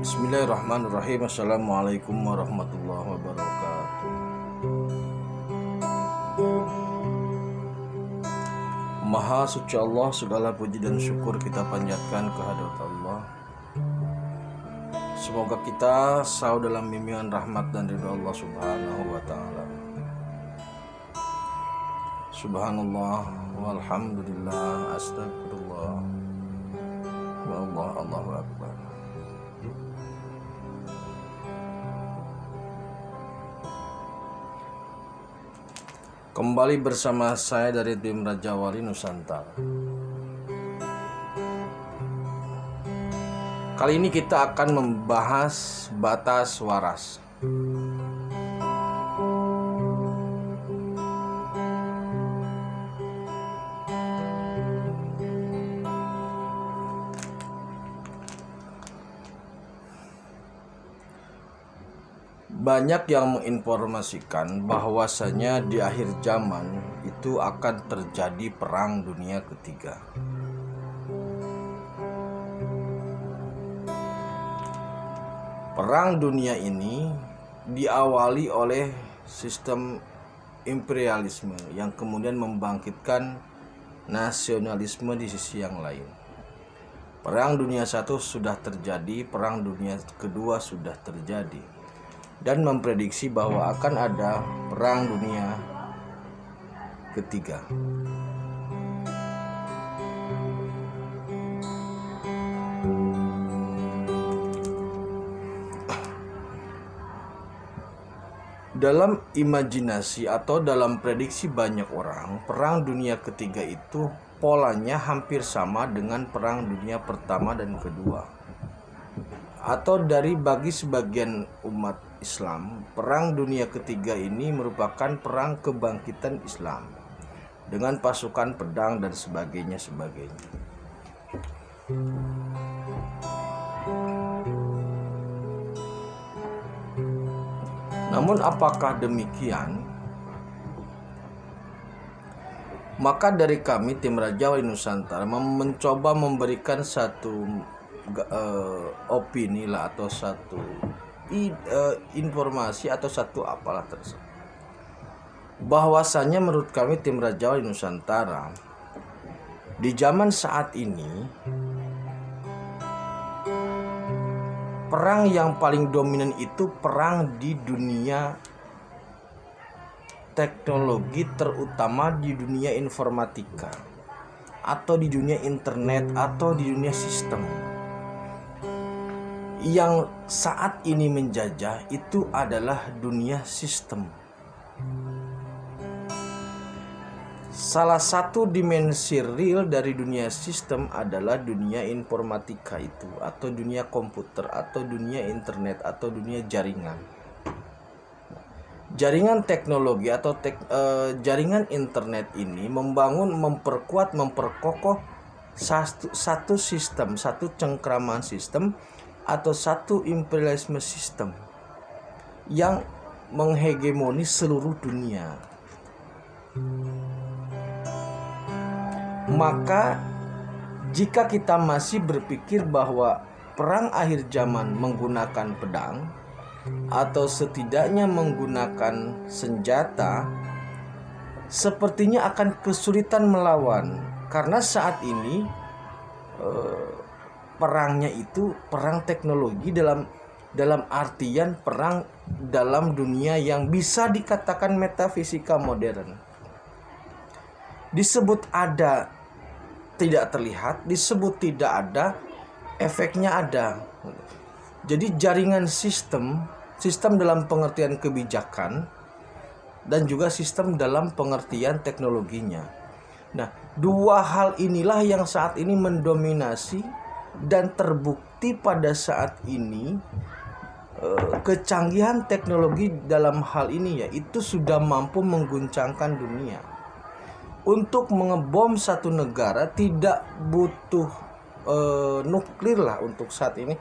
Bismillahirrahmanirrahim. Assalamualaikum warahmatullahi wabarakatuh. Maha suci Allah, segala puji dan syukur kita panjatkan kehadirat Allah. Semoga kita selalu dalam bimbingan rahmat dan ridha Allah Subhanahu wa ta'ala. Subhanallah walhamdulillah, astagfirullah, wallah, Allahu akbar. Kembali bersama saya dari tim Raja Wali Nusantara. Kali ini kita akan membahas batas waras. Banyak yang menginformasikan bahwasanya di akhir zaman itu akan terjadi perang dunia ketiga. Perang dunia ini diawali oleh sistem imperialisme yang kemudian membangkitkan nasionalisme di sisi yang lain. Perang dunia satu sudah terjadi, perang dunia kedua sudah terjadi, dan memprediksi bahwa akan ada perang dunia ketiga. Dalam imajinasi atau dalam prediksi banyak orang, perang dunia ketiga itu polanya hampir sama dengan perang dunia pertama dan kedua. Atau bagi sebagian umat Islam, perang dunia ketiga ini merupakan perang kebangkitan Islam dengan pasukan pedang dan sebagainya. Namun apakah demikian? Maka dari kami tim Raja Wali Nusantara mencoba memberikan satu opini lah, atau satu informasi atau satu apalah tersebut, bahwasanya menurut kami tim Raja Wali Nusantara di zaman saat ini perang yang paling dominan itu perang di dunia teknologi, terutama di dunia informatika atau di dunia internet atau di dunia sistem. Yang saat ini menjajah itu adalah dunia sistem. Salah satu dimensi real dari dunia sistem adalah dunia informatika itu, atau dunia komputer, atau dunia internet, atau dunia jaringan. Jaringan teknologi atau jaringan internet ini memperkuat, memperkokoh satu sistem, satu cengkraman sistem, atau satu imperialisme sistem yang menghegemoni seluruh dunia. Maka jika kita masih berpikir bahwa perang akhir zaman menggunakan pedang atau setidaknya menggunakan senjata, sepertinya akan kesulitan melawan, karena saat ini perangnya itu perang teknologi dalam artian perang dalam dunia yang bisa dikatakan metafisika modern. Disebut ada tidak terlihat, disebut tidak ada, efeknya ada. Jadi jaringan sistem dalam pengertian kebijakan dan juga sistem dalam pengertian teknologinya. Nah, dua hal inilah yang saat ini mendominasi, dan terbukti pada saat ini kecanggihan teknologi dalam hal ini yaitu sudah mampu mengguncangkan dunia. Untuk mengebom satu negara tidak butuh nuklir lah untuk saat ini,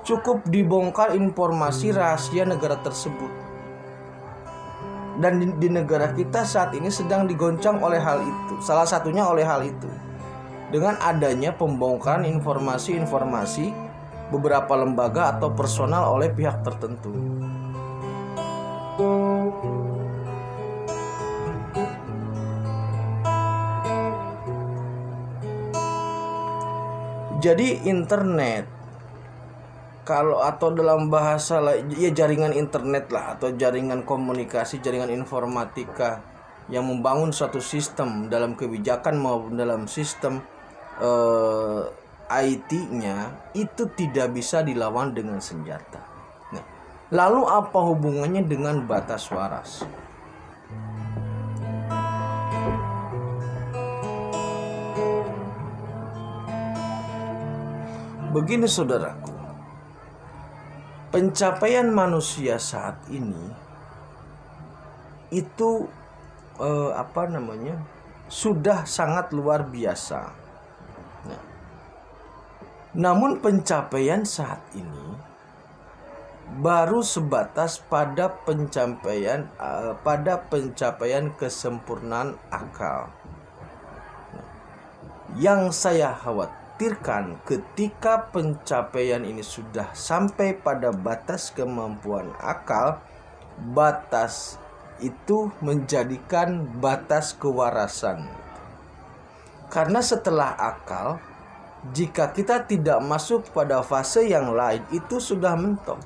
cukup dibongkar informasi rahasia negara tersebut. Dan di negara kita saat ini sedang digoncang oleh hal itu, salah satunya oleh hal itu. dengan adanya pembongkaran informasi-informasi beberapa lembaga atau personal oleh pihak tertentu. Jadi internet, kalau atau dalam bahasa ya jaringan internet lah, atau jaringan komunikasi, jaringan informatika yang membangun suatu sistem dalam kebijakan maupun dalam sistem IT-nya, itu tidak bisa dilawan dengan senjata. Nah, lalu apa hubungannya dengan batas waras? Begini saudaraku, pencapaian manusia saat ini itu sudah sangat luar biasa. Nah, namun pencapaian saat ini baru sebatas pada pencapaian kesempurnaan akal. Nah, yang saya khawatirkan ketika pencapaian ini sudah sampai pada batas kemampuan akal, batas itu menjadikan batas kewarasan. Karena setelah akal, jika kita tidak masuk pada fase yang lain, itu sudah mentok.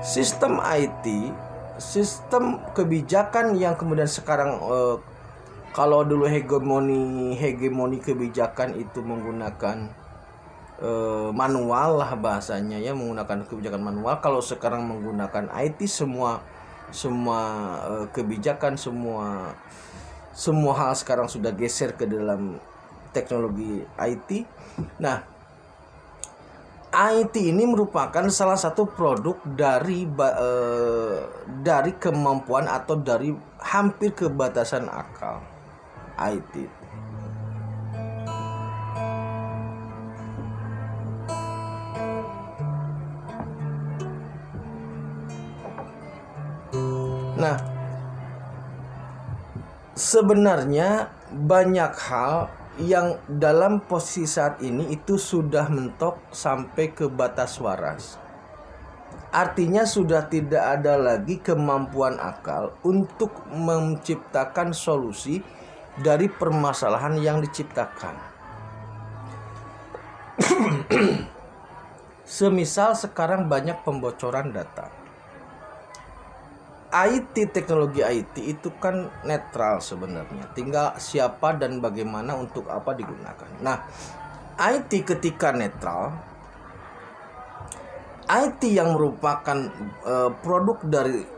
Sistem IT, sistem kebijakan yang kemudian sekarang kalau dulu hegemoni kebijakan itu menggunakan manual lah bahasanya, ya, menggunakan kebijakan manual. Kalau sekarang menggunakan IT, semua kebijakan, semua hal sekarang sudah geser ke dalam teknologi IT. Nah, IT ini merupakan salah satu produk dari kemampuan atau dari hampir kebatasan akal IT. Nah, sebenarnya banyak hal yang dalam posisi saat ini itu sudah mentok sampai ke batas waras. Artinya sudah tidak ada lagi kemampuan akal untuk menciptakan solusi dari permasalahan yang diciptakan. Semisal sekarang banyak pembocoran data. IT, teknologi IT itu kan netral sebenarnya, tinggal siapa dan bagaimana untuk apa digunakan. Nah, IT ketika netral, IT yang merupakan produk dari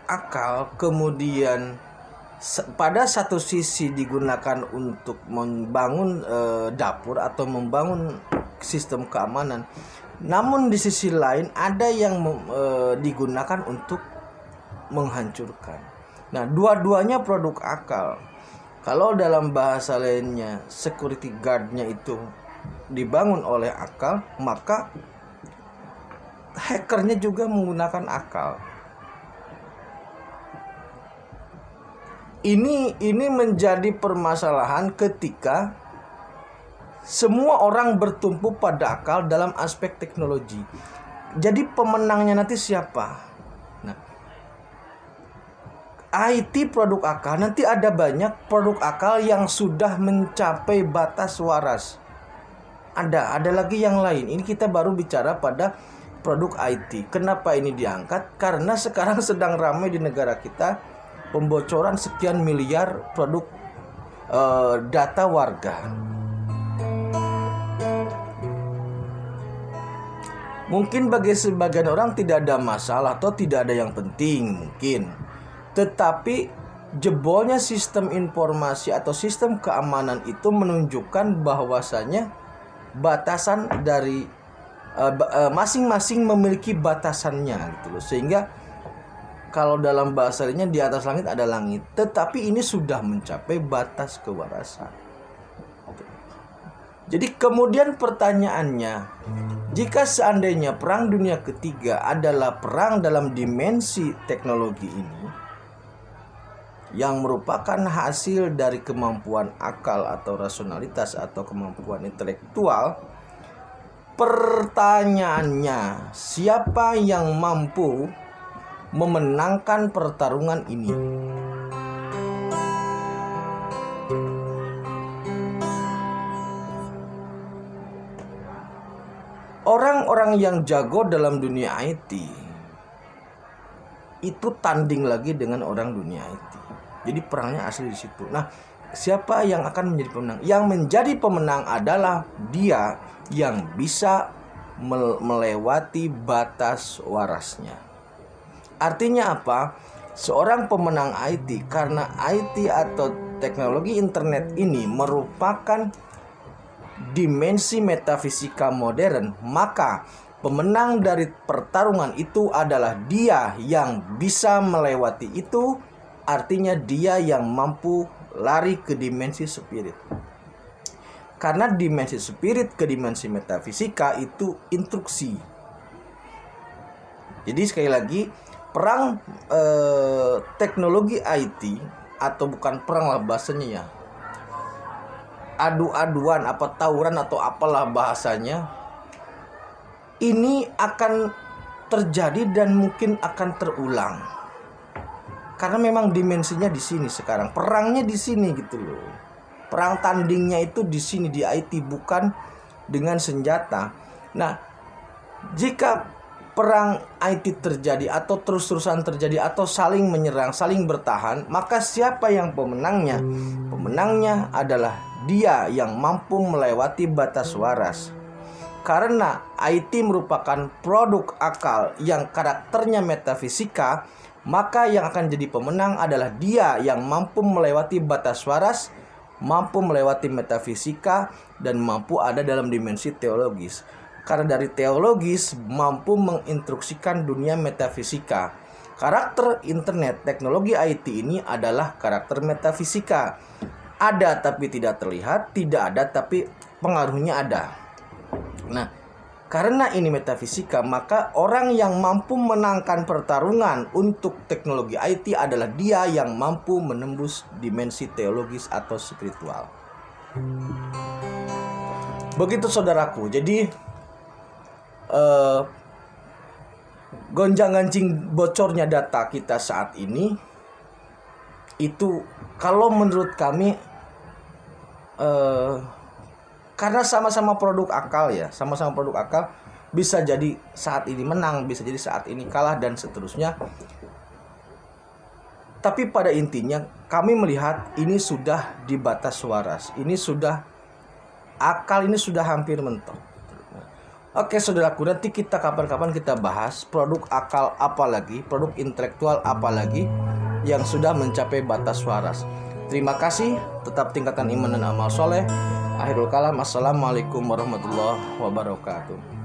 akal, kemudian pada satu sisi digunakan untuk membangun dapur atau membangun sistem keamanan, namun di sisi lain ada yang digunakan untuk menghancurkan. Nah, dua-duanya produk akal. Kalau dalam bahasa lainnya security guard-nya itu dibangun oleh akal, maka hackernya juga menggunakan akal. Ini menjadi permasalahan ketika semua orang bertumpu pada akal dalam aspek teknologi. Jadi pemenangnya nanti siapa? IT produk akal, nanti ada banyak produk akal yang sudah mencapai batas waras. Ada lagi yang lain. Ini kita baru bicara pada produk IT. Kenapa ini diangkat? Karena sekarang sedang ramai di negara kita pembocoran sekian miliar produk data warga. Mungkin bagi sebagian orang tidak ada masalah atau tidak ada yang penting mungkin. Tetapi jebolnya sistem informasi atau sistem keamanan itu menunjukkan bahwasanya batasan dari masing-masing memiliki batasannya gitu loh. Sehingga kalau dalam bahasa lainnya di atas langit ada langit, tetapi ini sudah mencapai batas kewarasan. Jadi kemudian pertanyaannya, jika seandainya perang dunia ketiga adalah perang dalam dimensi teknologi ini, yang merupakan hasil dari kemampuan akal atau rasionalitas atau kemampuan intelektual. Pertanyaannya, siapa yang mampu memenangkan pertarungan ini? Orang-orang yang jago dalam dunia IT itu tanding lagi dengan orang dunia IT. Jadi perangnya asli di situ. Nah, siapa yang akan menjadi pemenang? Yang menjadi pemenang adalah dia yang bisa melewati batas warasnya. Artinya apa? Seorang pemenang IT, karena IT atau teknologi internet ini merupakan dimensi metafisika modern, maka pemenang dari pertarungan itu adalah dia yang bisa melewati itu. Artinya dia yang mampu lari ke dimensi spirit. Karena dimensi spirit ke dimensi metafisika itu instruksi. Jadi sekali lagi, perang teknologi IT, atau bukan perang lah bahasanya ya, adu-aduan apa tawuran atau apalah bahasanya, ini akan terjadi dan mungkin akan terulang. Karena memang dimensinya di sini sekarang, perangnya di sini gitu loh. Perang tandingnya itu di sini di IT, bukan dengan senjata. Nah, jika perang IT terjadi atau terus-terusan terjadi atau saling menyerang, saling bertahan, maka siapa yang pemenangnya? Pemenangnya adalah dia yang mampu melewati batas waras. Karena IT merupakan produk akal yang karakternya metafisika, maka yang akan jadi pemenang adalah dia yang mampu melewati batas waras, mampu melewati metafisika, dan mampu ada dalam dimensi teologis. Karena dari teologis mampu menginstruksikan dunia metafisika. Karakter internet teknologi IT ini adalah karakter metafisika. Ada tapi tidak terlihat, tidak ada tapi pengaruhnya ada. Nah, karena ini metafisika, maka orang yang mampu menangkan pertarungan untuk teknologi IT adalah dia yang mampu menembus dimensi teologis atau spiritual. Begitu saudaraku. Jadi gonjang-ganjing bocornya data kita saat ini itu kalau menurut kami karena sama-sama produk akal ya, sama-sama produk akal, bisa jadi saat ini menang, bisa jadi saat ini kalah, dan seterusnya. Tapi pada intinya kami melihat ini sudah di batas waras, ini sudah akal, ini sudah hampir mentok. Oke saudaraku, nanti kita kapan-kapan kita bahas produk akal apa lagi, produk intelektual apa lagi yang sudah mencapai batas waras. Terima kasih, tetap tingkatkan iman dan amal soleh. Akhirul kalam, assalamualaikum warahmatullahi wabarakatuh.